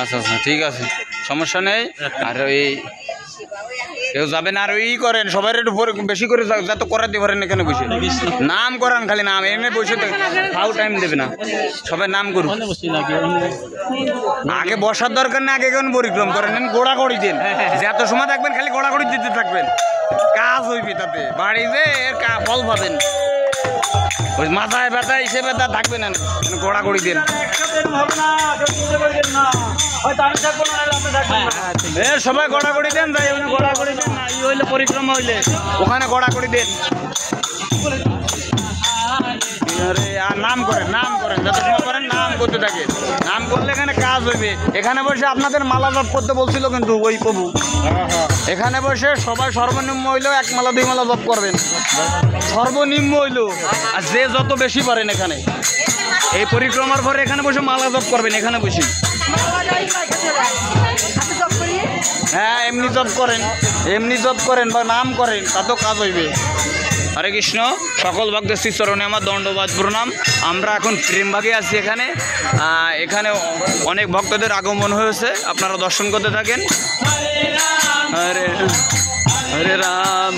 আচ্ছা আচ্ছা ঠিক আছে, সমস্যা নেই। আর ওই কেউ যাবেন আর ওই করেন সবাই একটু বেশি করে যত করাতে পারেন এখানে বসে নাম করান, খালি নাম এমনি বসে তাও টাইম দেবে না, সবাই নাম করুন। আগে বসার দরকার নেই, আগে কেন পরিক্রম করেন, গোড়াগড়ি দেন, যত সময় থাকবেন খালি গোড়াগড়ি দিতে থাকবেন, কাজ হইবে তাতে, বাড়ি যে এর ফল পাবেন। ওই মাথায় ব্যথা এসে ব্যথা থাকবে না, গোড়াগড়ি দেন। সবাই গড়াগড়ি দেন, যাই গড়াগড়ি দেন, ই হইলে পরিক্রমা হইলে ওখানে গড়াগড়ি দেন। আর নাম করেন, নাম করেন, যত সময় করেন নাম করতে থাকে, নাম করলে এখানে কাজ হইবে। এখানে বসে আপনাদের মালা জপ করতে বলছিল কিন্তু ওই প্রভু, এখানে বসে সবাই সর্বনিম্ন হইলেও 1 মালা 2 মালা জপ করবেন, সর্বনিম্ন হইল। আর যে যত বেশি পারেন এখানে এই পরিক্রমার পরে এখানে বসে মালা জপ করবেন, এখানে বসে। হ্যাঁ এমনি জপ করেন, এমনি জপ করেন বা নাম করেন, তাতেও কাজ হইবে। হরে কৃষ্ণ। সকল ভক্তের শ্রীচরণে আমার দণ্ডবাদ প্রণাম। আমরা এখন প্রেমবাগে আছি, এখানে এখানে অনেক ভক্তদের আগমন হয়েছে, আপনারা দর্শন করতে থাকেন। হরে হরে রাম